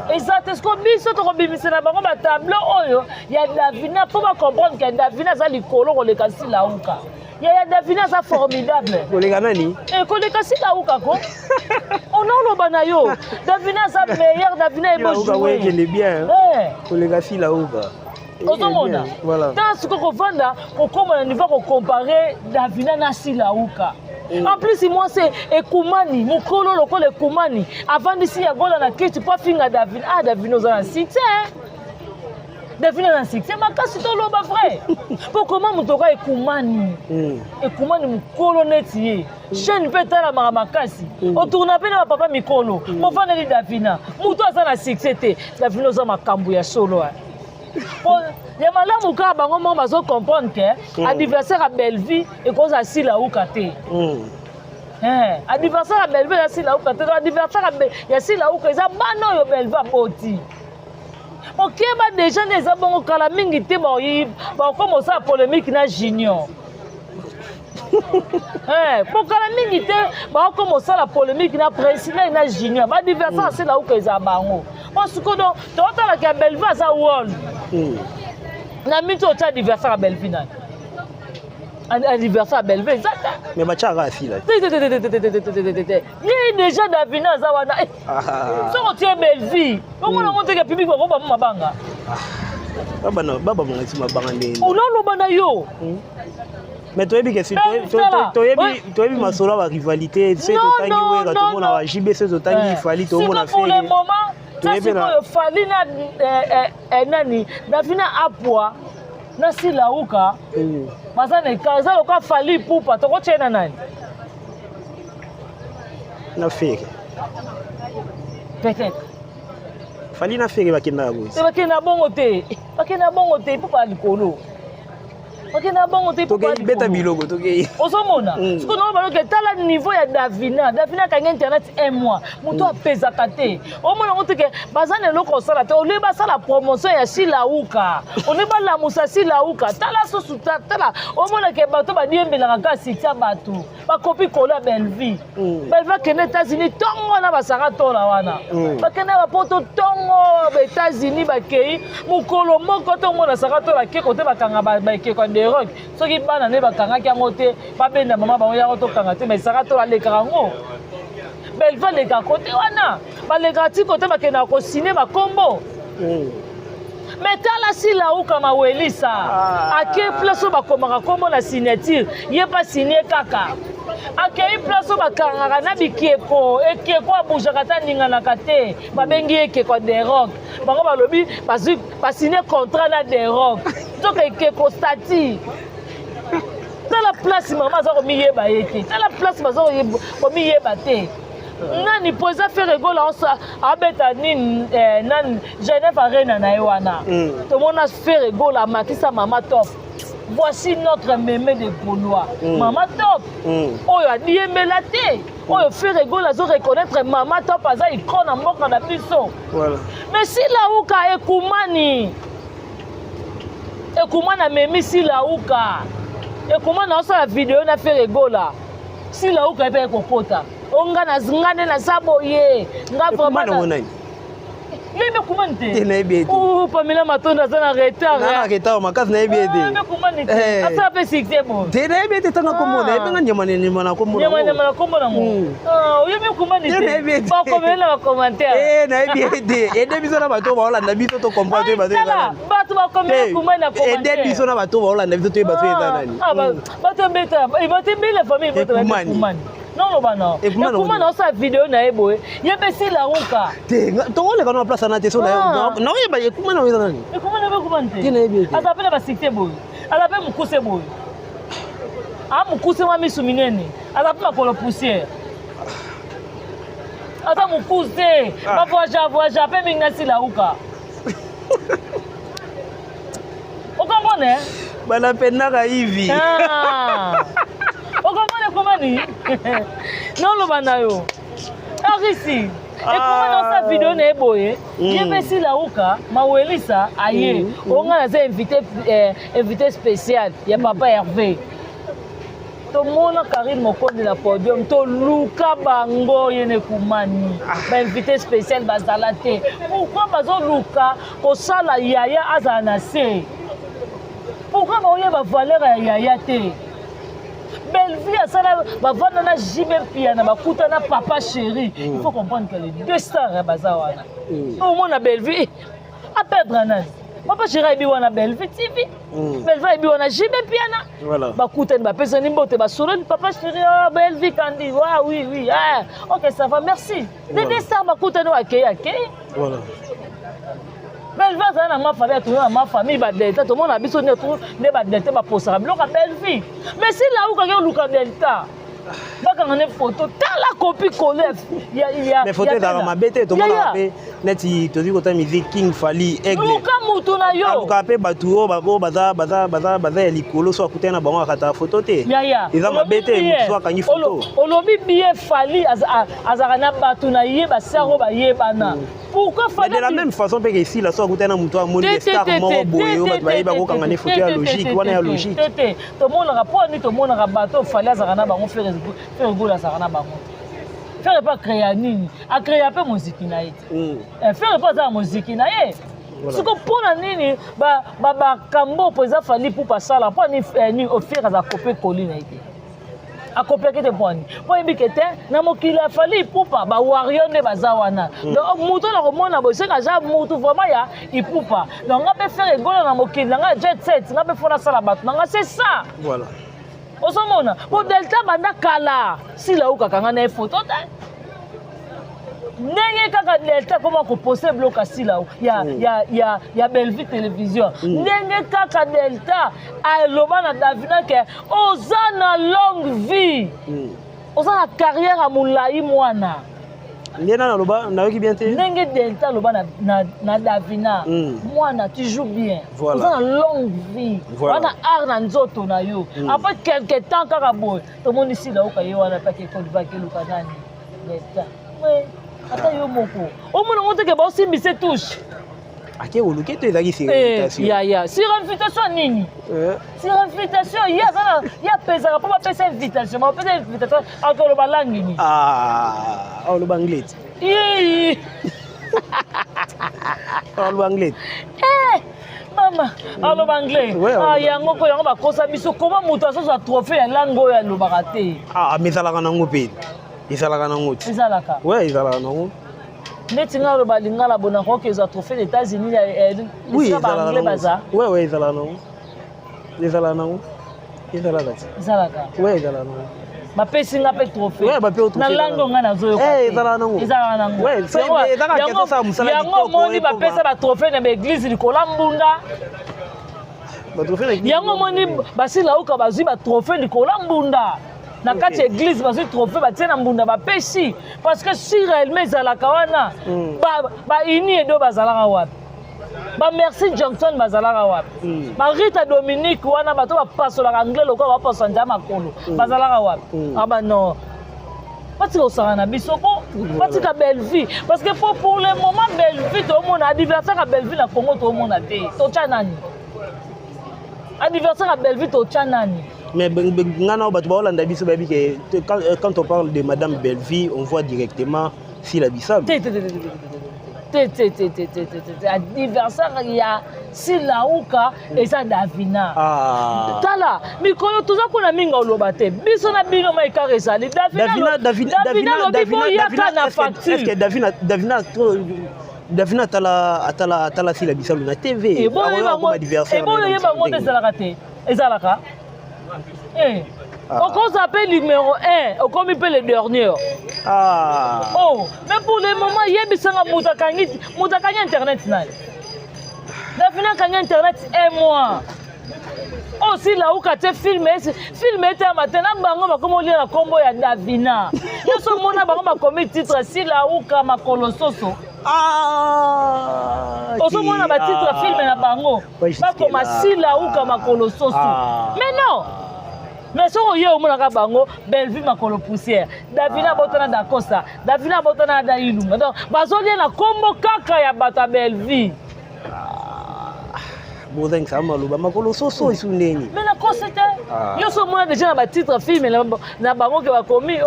Exact. Ce qu'on dit c'est que bimisa na bango ba tableau oyo ya Davina pour comprendre que Davina za likolo ko le kasi là où ka. Ya Davina za formidable. Ko le kanani? Ko le kasi là où ka ko. On a le banayo. Davina za meilleur, Davina est beau jouer. Oui, je l'ai bien. Ko le kasi là où ka. Ozomona tant ce qu'on vanda comme on va comparer Davina na Silauka en plus moi c'est Ekumani mukolo lokolo Ekumani avant d'ici ya gola na kitu pas finga Davina Davina za na succès Davina na succès makasi to loba vrai pour comment mutoka Ekumani Ekumani mukolo netier chaîne peut la makasi autourna pe na papa mikolo mo vanda li Davina muto za na succès te Davina za makambu ya solo les malades qui ont comprendre que l'adversaire à Belleville est cause à Silauka. L'adversaire à Belleville est à Silauka. L'adversaire à Silauka est à Bano Belleville à Boti. Ok, déjà les abons Kalamingi commence à polémique na Junior. Pour Kalamingi commence à la polémique na président na Junior. L'adversaire à Silauka est à Bango. Parce que donc, tu as la Belleville à Wall. Na mito tu anniversaire à Belleville. Anniversaire à Belleville, exact. Mais bacha rasi là. Ni déjà Davina zawana. So tu es Belleville. Comment on monte que public va pas mabanga. Baba mon ngati mabanga ndeni. On lo bana yo. Mais toi bien que si toi bien masolo ba rivalité, c'est totangi wera tout monde va JB c'est totangi fali tout monde a fait. Pour le moment ça c'est que fali na nani Davina apwa na Silauka mazana kaza loka fali pupa to ko tshena nani na fake peut-être fali na fake bakina go c'est bakina bongo te pupa likolo Ok, na bon, tu peux pas beta bilogo, tu Osomona. Ce qu'on a parlé que t'as le niveau ya Davina. Davina quand internet un mois. Muto a pesa kate. Au moins on te que bazane loko sala te. On est bas la promotion ya Silauka. On est pas la musa Silauka. T'as la sauce t'as la. Au moins que bato ba diembe la ka sitia bato. Ba copie kola Belleville. Belleville que les États-Unis tongo na basara tola wana. Ba kena ba poto tongo ba États-Unis ba kei mukolo moko tongo na sara tola ke kote ba kanga ba ke ko de rock. Soki bana ne ba kanga ki ngote ba benda mama ba ya to kanga te mais sara tola le karango. Belleville le ka kote wana. Ba le ka ti kote ba kena ko signer ba combo. Mais tala Silauka mawelisa ake place ba komaka kombo na signature ye pas signé kaka ake place ba kangaka na bikeko ekeko abujaka ta ningana kate babengi ekeko de rock bango balobi ba signé contrat na de rock donc ekeko stati tala place mama za ko miyeba yete tala place bazo ko miyeba te nani poza faire rigola abeta nini nan Genève Arena na ewana tout le monde a fait rigola makisa mama top voici notre mémé de Gaulois mama top oyo adiembela te oyo fait rigola zo reconnaître mama top aza icône mboka na biso voilà mais Silauka ekumana memi Silauka ekumana osala vidéo na fait rigola Silauka epe kokota onga na zingane na saboye nga vraiment yebe kumante te na ebete Pamela Matonda za na retard na retard makasi na ebete yebe kumante asa pe sikte bon te na ebete tanga komona ebenga nyama na komona nyama na komona mo yebe kumante ba komela ba commentaire na ebete ede biso na bato ba olanda biso to comprendre bato eza bato ba komela kumana commentaire ede biso na bato ba olanda biso to bato eza nani bato beta bato mbele famille bato ba kumana non bana ekumana osa vidéo na ebo yebe Silauka te tongole kana place na te so na na yeba ekumana weza nani ekumana ba kumante te na ebete atapela ba sikte boy atapela mukuse boy mukuse wa misu minene atapela kolo poussière ata mukuse ba voyage pe minga Silauka o comprendre bana penaka hivi okomona komani noloba na yo arisi ekomana osa video na eboye yebe Silauka mawelisa aye onga naza invité spécial ya papa Hervé tomona Karine Mokonzi na podium toluka bango yene kumani bainvité spécial bazala te pourquoi bazoluka kosala yaya azala na se pourquoi baoyeba valeur ya yaya te Belleville asala bavanda na Jimé Piana bakuta na papa chéri il faut comprendre que les deux stars bazawana au moins na Belleville à perdre nani papa chéri bi wana Belleville TV Belleville bi wana Jimé Piana voilà bakuta ba pesa ni mbote ba solo papa chéri Belleville kandi oui OK ça va merci les deux stars bakuta no akei voilà Belleville ça na ma famille tout na ma famille ba delta tout monde abiso ne tout ne ba delta ba posera bloka Belleville mais Silauka ke luka delta baka ngane photo tala copie collée ya mais photo dans ma bête tout monde appé neti to di kota musique King Fally Aigle luka mutu na yo luka pe batuo babo baza ya likolo so akutana na bango akata photo te eza ma bête mutu akangi photo olobi bien Fally azaka na batu na ye ba saro ba yebana pourquoi Fally de la même façon pe que ici la so akutana mutu amoni star moko boyo bato bayeba ko kanga ne photo ya logique wana ya logique to mona rapport ni to mona bato Fally azaka na bango faire gola azaka na bango faire pas créer nini a créer peu musique na ye faire pas za musique na ye siko pona nini ba kambo poza Fally pour passer la pas ni offrir za copier coller na ye a copier que te poni po ebikete na mokila Fally ipupa ba warrior ne bazawana donc muto na komona bo senga ja mutu vraiment ya ipupa donc ngabe faire gola na mokila nga jet set ngabe fona sala bato nga c'est ça voilà osomona po delta banda kala Silauka kanga na photo ta ndenge kaka delta comment ko poster bloc à Silauka ya Belleville télévision ndenge kaka delta aloba na Davina ke oza na longue vie oza na carrière à moulayi mwana Ndena na loba na yoki bien te. Ndenge denta loba na Davina. Mwana tu joues bien. Voilà. Dans une longue vie. Voilà. On a art na nzoto na yo. Après quelque temps kaka boy, tout le monde ici là oka yo wana pa ke ko ba ke luka nani. Denta. Mais ata yo moko. O mona monte ke ba osimbise touche. Ake oluke to ezaki sur invitation. Ya. Sur invitation nini? Sur invitation, ya pesa pa pesa invitation, ma pesa invitation encore ba langue ni. Ah, le anglais. Le anglais. Mama, alors anglais. Yango ko yango ba kosa biso comment muta so sa trophée ya lango ya lobaka te. Mais ça la kana ngope. Isalaka nango. Isalaka. Ouais, isalaka nango. Neti nga loba lingala bona ko ke za trophée des États-Unis oui, ba anglais baza. Ouais, isalaka nango. Isalaka nango. Isalaka. Ouais, isalaka nango. Ma pesi nga pe trophée. Ouais, ba pe trophée. Na lango nga na zo yo. Isalaka nango. Isalaka nango. Ouais, c'est yango ça musala kitoko. Yango moni ba pesa ba trophée na église likola mbunda. Ba trophée na yango moni basila uka bazwi ba trophée likola mbunda. Na kati église bazwi trophée batie na mbunda bapesi parce que si réellement ezalaka wana ba ini edo bazalaka wapi ba merci Johnson bazalaka wapi ba Rita Dominique wana bato bapasolaka anglais lokola bapasola nzaya makolo bazalaka wapi aba non batika osaka na biso po batika belle vie parce que pour le moment belle vie toomona anniversaire ya belle vie na Congo toomona te totya nani anniversaire ya belle vie totya nani. Mais quand on parle de Madame Belleville, on voit directement Sila Bissau. Anniversaire, il y a Sila Uka et ça Davina. Tala, mikolo tout ça qu'on a mis en lobate. Bisona bino mai karesa. Davina est-ce que Davina tala Sila Bissau na TV. Et bon, il Ezalaka. On s'appelle numéro 1, on comme le dernier. Oh, mais pour le moment, il y a des internet. Davina internet et moi. Oh, si là où tu filmé matin, bango comme lire la combo ya Davina. Yo so mona bango ma commis titre si là où ka makolo soso. Oso mona ba titre film na bango. Ba koma si là où ka makolo soso. Mais non. Mais so yo mona ka bango Belleville makolo poussière. Davina botana da Costa, Davina botana da Ilunga. Donc bazoli na combo kaka ya bata Belleville. Bozeng sama loba makolo soso isuneni. Mais la cause c'était yo so mona déjà na ba titre film na bango ke ba komi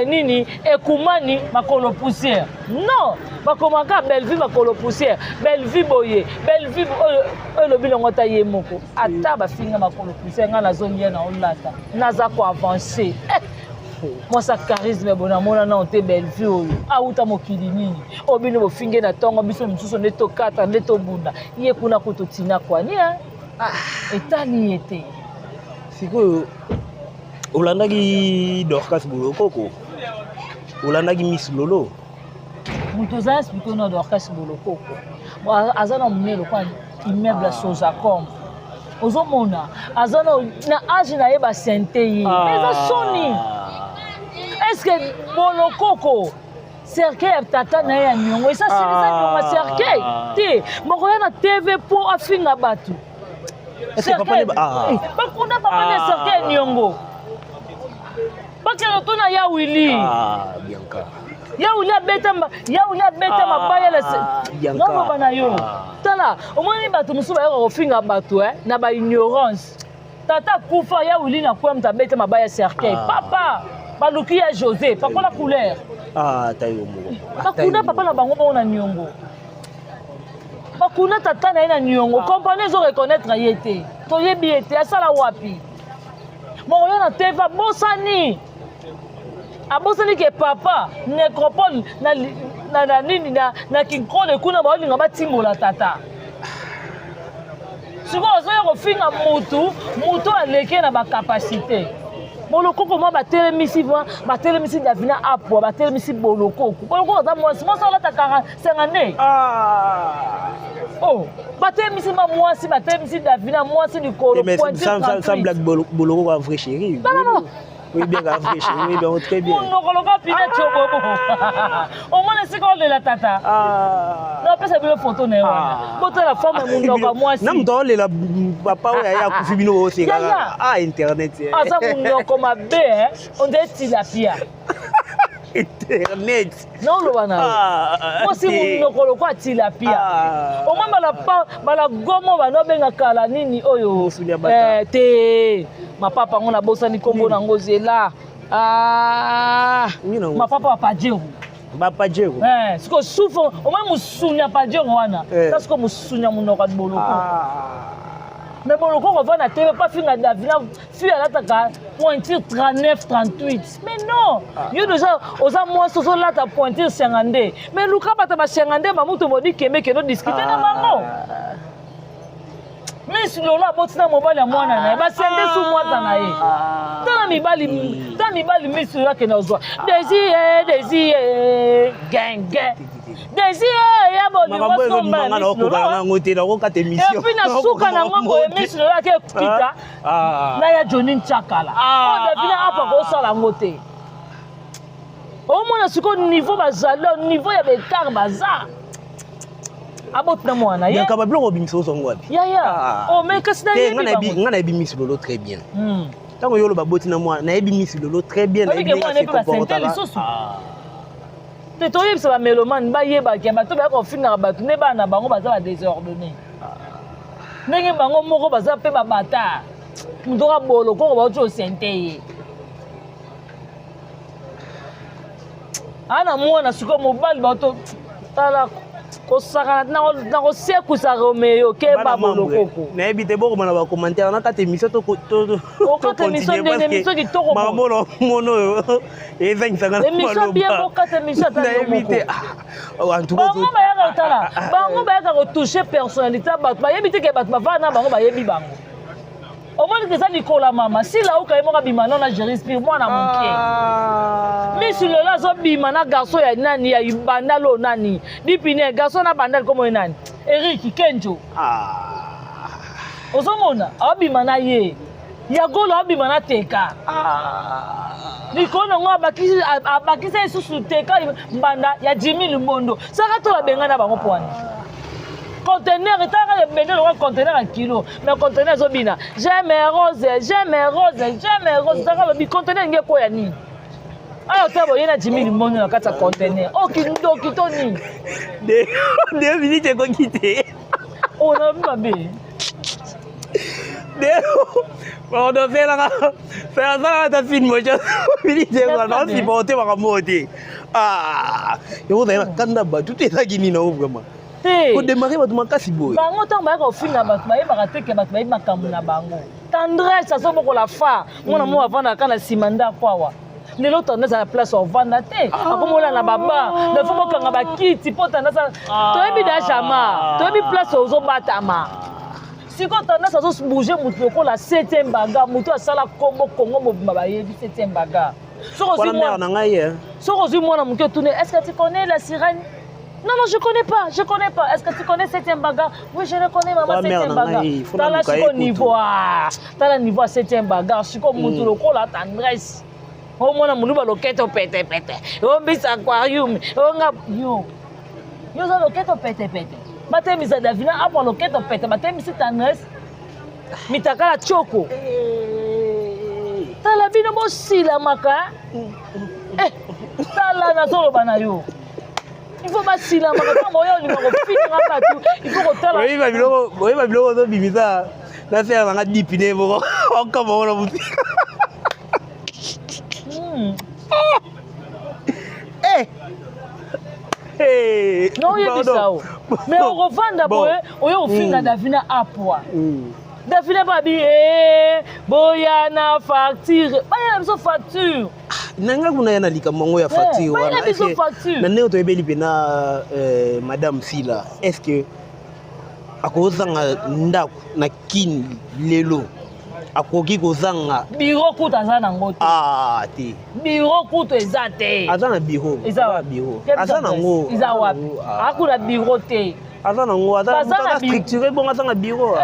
nini ekumani makolo poussière. Non, ba komaka Belleville makolo poussière, Belleville boye, Belleville le bilongo ta ye moko. Ata ba finga makolo poussière nga na zone ya na olata. Naza ko avancer. Moi ça charisme bona mona na onte Belleville auta mokili nini obino bofinge na tongo biso misuso neto 4 neto bunda ye kuna kutotina kwani etani ete siko ulandaki Dorcas Bolokoko ulandaki Miss Lolo muto za expliquer no Dorcas Bolokoko azana mmelo kwa immeuble Sozacom ozomona azana na age na ye ba sente ye mais soni. Est-ce que Bolokoko cercueil tata na ya nyongo ça c'est ça nyongo cercueil ti moko na TV pour afinga batu est-ce que papa ba kuna papa na cercueil nyongo bakelo tona ya Willy Bianca ya Willy beta mabaya la ngomba bana yo tala omoni batu musuba ya kofinga batu na ba ignorance tata kufa ya Willy na kwa mtabeta mabaya cercueil papa baluki ya José papa la couleur tayo mo bakuna papa na bango bona nyongo bakuna tata na ina nyongo compagnie zo reconnaître yete to yebi ete asala wapi mo na teva bosani abosani ke papa nécropole na nini na kinkole kuna ba linga batimola tata siko ozoya kofinga mutu aleke na ba capacité Bolokoko moi batelemisi Davina apo batelemisi Bolokoko za mwasi la ta 50 oh batelemisi mwasi Davina mwasi du kolo pointe sans blague Bolokoko en vrai chéri non Oui, bien, Afrique, oui, bien, très bien. On a pina chobobo. Au moins, c'est qu'on est la tata. Non, après, c'est une photo. Quand la femme est mon nom, moi, non, toi, les papa, il y a un fibino aussi. Ah, Internet. Ah, ça, mon nom, comme un bé, on dit tilapia. Internet. Non, le wana. Moi, c'est mon nom, quoi, tilapia. Au moins, la gomme, va no benga kala nini, oyo. Te. Ma papa, on a bossé ni combo na ngozela. Ma papa pas dire. Pas dire. Ce que souvent, au moins musunya pas dire wana. Parce que musunya munoka boloko. Mais boloko on va na télé pas finir Davina, fi ala taka pointure 39 38. Mais non. Yo déjà oza moi so là ta pointure 52. Mais luka bata ba 52 ba muto bodi kembe ke no discuter na bango. Mais si lola botina mobali ya mwana na ba sende sou mwata na ye. Tana mibali miss lola ke na ozwa. Désir gang. Désir ya bodi waso mba. Na ko ngote na ko kate mission. Et puis na suka na ngongo miss lola ke pita. Na ya Johnny Chakala. On devina apa ko sala ngote. Au moins na suko niveau bazalo, niveau ya bekar bazar. Abot na mwana ya ka bablo bimiso songo wapi ya oh mais kasi na yebi ngana yebi miss lolo très bien tango yolo baboti na mwana na yebi miss lolo très bien na yebi mwana pe basenteli soso te to yebi sa meloman ba yeba ke ba to ba ko finga ba ne ba na bango baza ba désordonné ndenge bango moko baza pe ba bata mudora bolo ko ba tso senteye ana mwana suko mobali ba to tala kosaka na kosekusa Romeo ke babolokoko na yebi te boko mana ba commentaire na kate émission to kate émission de émission qui to ba mono ezangisa na émission bien ko kate émission ta yebi te en tout cas bango ba ya tala bango ba ya ko toucher personnalité bato ba yebi te ke bato ba vana bango ba yebi bango au moins que ça Nicolas mama si là où quand moi bima non na Jéris pour moi na mon mais si le là zo bima na garçon ya nani ya bandalo nani dipine garçon na bandal comme nani Eric Kenjo ozomona abima na ye ya golo abima na teka Nicolas ngo abaki sa susu teka mbanda ya Jimmy Lumondo saka to la benga na bango poani conteneur etaka bende le conteneur à kilo mais conteneur zobina j'aime rose saka le conteneur nge ko ya ni ayo tabo yena Jimmy Limondo na kata conteneur okindo kitoni de minute ko kité on a mabe de on doit faire ça ta film moi je minute ko na si bote wa moti yo da kanda ba tout est gini na vraiment ko démarrer bato makasi boy bango tant ba ko finga bato ba yeba te ke bato ba yeba makambo na bango tendresse aso boko la fa mona mo avanda kana simanda kwawa lelo tendresse à la place au vanda te akomola na baba le fo bokanga ba kiti po tendresse to yebi da jama to yebi place ozo batama siko tendresse aso bouger mutu ko la 7e baga mutu asala kombo kongo mobimba ba yebi 7e baga soko zi mwana muke tourner est-ce que tu connais la sirène? Non, je connais pas. Est-ce que tu connais 7e bagarre? Oui, je le connais, maman, 7e bagarre. T'as là, c'est niveau à 7e bagarre. Je suis comme mon tour, la tendresse. Oh, mon amour, le loquette au pété. Oh, bis aquarium. Oh, yo, ça loquette au pété. Baté, mis à Davina, après loquette au pété. Baté, mis tendresse. Mitaka la choco. T'as la vie de mon sila, maka. T'as la nasolo banayo. Il faut pas si la maman moyo ni ko finira pas tout il faut que tala oui ba biloko zo bimisa na se nga dipine boko encore na muti non il bisao mais on revend boye oyo finga Davina apwa Davina ba bi boya na facture ba ya facture nanga kuna yana likambo ya facture wana na neo to ebeli pena madame Sila est-ce que akozanga ndako na kin lelo akoki kozanga bureau kuta zana ngote te bureau kuta ezate azana bureau azana ngo iza wapi akuna bureau te azana ngo azana structuré bon azana bureau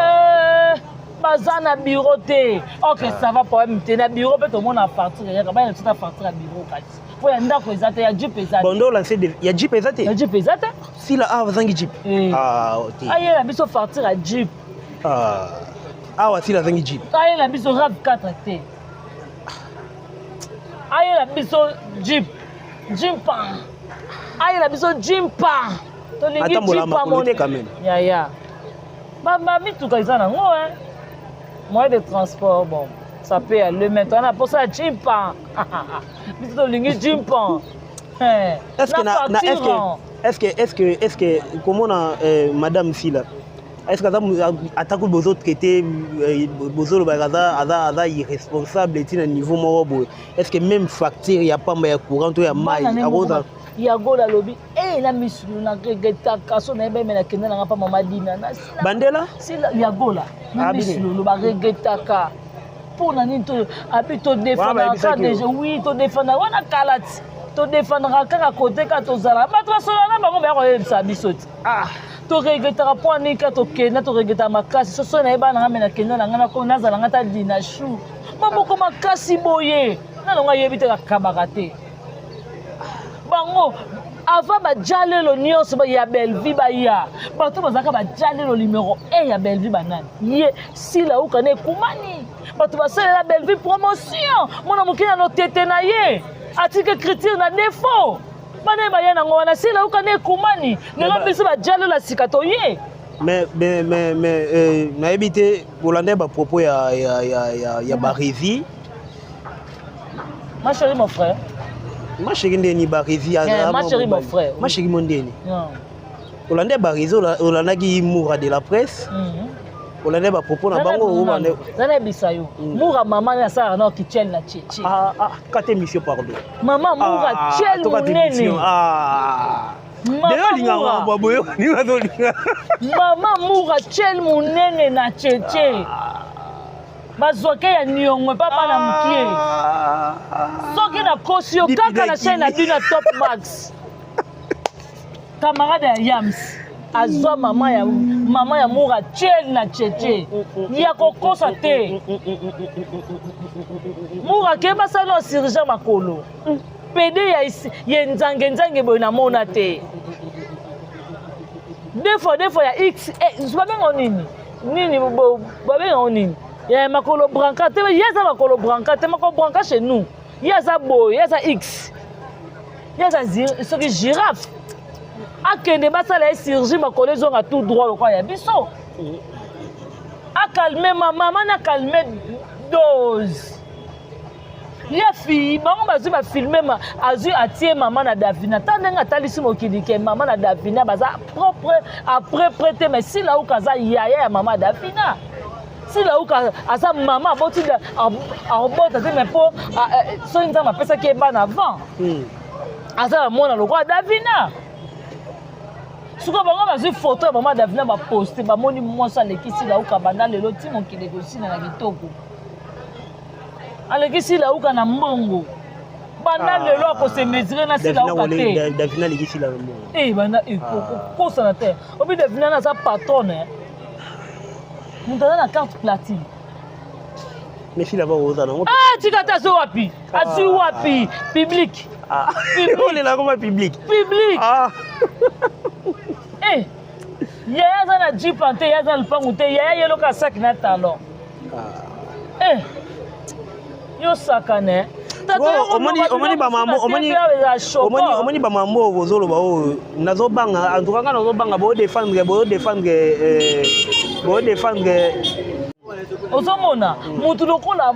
baza na bureau te. OK, ça va problème te na bureau peut tout le monde a partir ya ba tout a partir à bureau kati. Faut ya ndako ezate ya Jeep ezate. Bondo lancer ya Jeep ezate. Ya Jeep ezate. Si la zangi Jeep. Ah, OK. Aye la biso partir à Jeep. Ah, si la zangi Jeep. Aye la biso RAV4 te. Aye la biso Jeep. Jimpa. Aye la biso Jimpa. To lingi Jimpa mon quand même. Ya. Bah, mituka ils en ont, hein. Moyen de transport, bon, ça peut aller. Maintenant, on a pour ça Jimpa. Mituka lingi Jimpa. Est-ce que comment Madame Sila, est-ce que attaque les autres traiter bozolo baza irresponsable et à niveau morobo. Est-ce que même facture il y a pas mais courant to ya mai aroza Yagola lobby la misulu na regeta kaso na ebe na kende na pa mama dina na bandela sila Yagola na misulu ba regeta ka pona nini to habito défendre ka déjà oui to défendre wana kalati to défendre ka côté ka to zala ba to solo na bango ba ko yebisa bisoti to regeta po ni ka to kenda to regeta makasi so so na eba na ngame na kende na ngana ko na zala ngata dina shu maboko makasi boye na longa yebite ka kabakate bango avant bajalelo nyonso ba ya Bellevue ba ya bato bazaka bajalelo numéro 1 ya Bellevue banani ye sila ukane kumani bato basalela Bellevue promotion mona mukina no tete na ye atike critique na défaut bana ba ya nango wana sila ukane kumani lelo biso bajalelo la sikato ye mais na ebité Hollandais ba propos ya Barizi. Ma chérie mon frère. Ma chérie ndeni Barizi ma chérie mon frère. Ma chérie mondeni. Hollandais Barizi Hollandais qui mourra de la presse. Hollandais ba propos na bango Hollandais. Zana bisayo. Moura maman na sara na kitchen na chichi. Kate monsieur pardon. Maman moura chel munene. Maman moura chel munene na cheche. Bazoke ya nyongwe papa na mkie. Soki na kosio kaka na chaîne na bina Top Max. Camarade ya Yams. Azwa mama ya moura chel na cheche. Ya kokosa te. Moura ke basa no sirja makolo. Pede ya nzange boy na mona te. Deux fois ya X babenga nini? Nini babenga nini? Ya makolo branca te yaza makolo branca te makolo branca chez nous. Yaza boy, yaza X. Yaza ce qui girafe. Akende basala chirurgie makolo zonga tout droit le quoi ya biso. A calmer maman na calmer dose. Ya fille bango bazu ba filmer azu atie maman na Davina tandenga talisi mokili ke maman na Davina baza propre après prêter mais si là où kaza yaya maman Davina si là où asa maman boti a bota te mais po so nza ma pesa ke ban avant asa mona lo kwa Davina suka bango bazu photo maman Davina ba poster ba moni monsa lekisi là où kabanda lelo ti mokili ko sina na kitoko alekisi la uka na mbongo banda lelo ko se mesurer na sila uka te Davina lekisi la mbongo banda ko sa na te obi Davina na sa patron mutana na carte platine mais si la va oza na tikata zo wapi azu wapi public on est là comme public yaya za na Jeep ante yaya za lupangu te yaya yelo ka sac na talon yo sakane omoni ba mambo bozolo ba o nazobanga en tout cas nazobanga bo défendre ozomona mutu lokola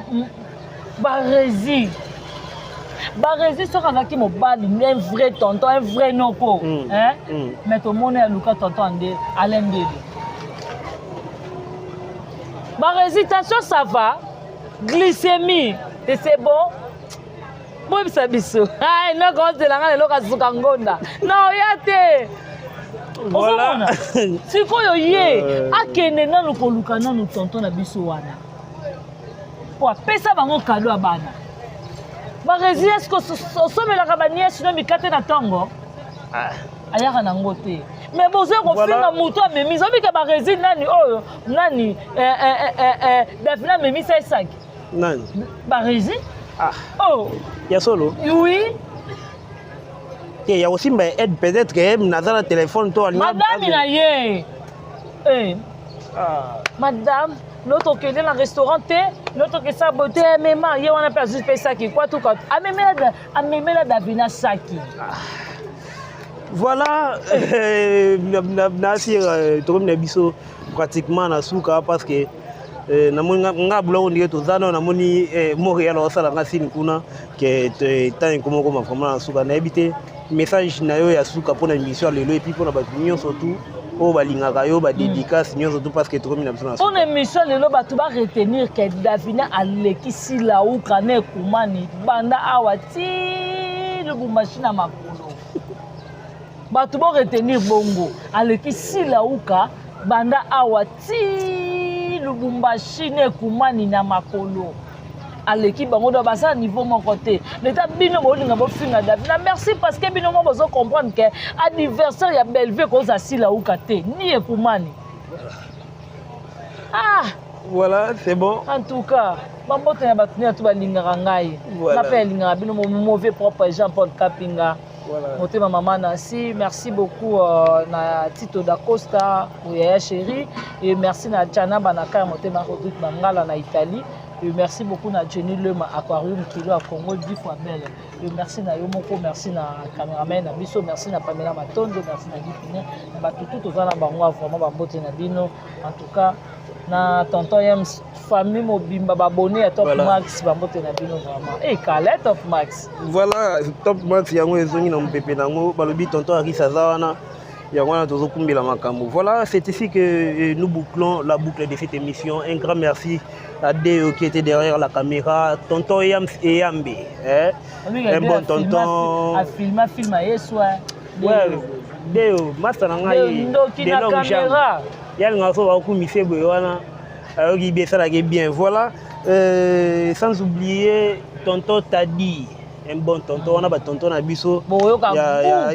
barezi soka azalaki mobali un vrai tonton un vrai noko mais tomoni aluka tonton ande alendele barezi tension ça va glycémie et c'est bon moi bisa biso non quand c'est la ngale loka suka ngonda non yate voilà sikoyo ye akende nanu koluka nanu tonton na biso wana po apesa bango cadeau ya bana barezi est-ce que osomelaka baniesi no mikate na ntongo ayaka nango te mais bozo kofinga moto amemi zobika barésine nani oyo nani Davina memi sa esaki nani barésine oh ya solo oui il y a aussi mais aide peut-être que nazana téléphone toi madame na ye madame l'autre qui est dans le restaurant l'autre qui saboté MMA hier on a pas juste fait ça qui quoi tout quand amemela Davina Saki voilà nasir to na biso pratiquement na suka parce que namoni ngabula on dit tozana namoni Montréal osala ngasini kuna que tant comme vraiment na suka na habité message na yo ya suka pour émission lelo et puis pour na batunyo surtout o balingaka yo ba dédicace nyonso tout parce que to na biso na suka on émission lelo ba tu ba retenir que Davina alekisi la ukane kumani banda awati le machine makolo ba tu ba retenir bongo alekisi la uka banda awati le machine kumani na makolo aleki bango do basa niveau mon côté l'état bino mo linga bo finga Davina merci parce que bino mo bozo comprendre que anniversaire ya Bellevue ko za sila ukate ni ekumani voilà c'est bon en tout cas bambote na batuni to balinga ngai na pe linga bino mo mauvais propre Jean-Paul Kapinga motema maman Nancy merci beaucoup na Tito da Costa ou ya chérie et merci na Chana Banaka motema Rodrigue Bangala na Italie. Et merci beaucoup à Jenny Lema Aquarium Kilo à Congo 10 fois belle. Et merci à Yomoko, merci à caméraman, à Bisso, merci à Pamela Matondo, merci à Guy Pinet, à tout aux Bango, vraiment Bambote Nabino. En tout cas, na tonton Yam famille Mobimba abonné à Top Max Bambote Nabino vraiment. Et Calais Top Max. Voilà, Top Max yango ezongi na mpepe nango balobi tonton Arisa Zawana. Voilà, c'est ici que nous bouclons la boucle de cette émission. Un grand merci à Deo qui était derrière la caméra, tonton Yams et Yambi. Un bon tonton. A filmé soir. Ouais, Deo, master nangai. De longue caméra. Yal ngaso ba ku mise boyana. Alors qui ça bien. Voilà, sans oublier tonton Tadi. Un bon tonton, on a pas tonton Abisso.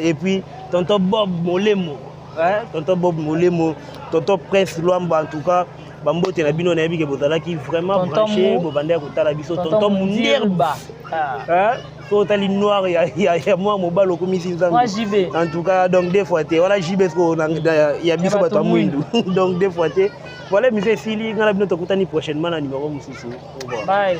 Et puis tonton Bob Molemo. Tonton Bob Molemo, tonton Prince Luamba en tout cas. Bambo Tenabino Nabi que bozala qui vraiment branché, bobandé à Bisso, tonton Mundirba. Totali noir, il y a moi mon bal au commissaire. En tout cas, donc des fois, voilà JB, il y a Bisso Batamouindou. Donc des fois, voilà, monsieur Sili, on a bien prochainement à numéro. Bye.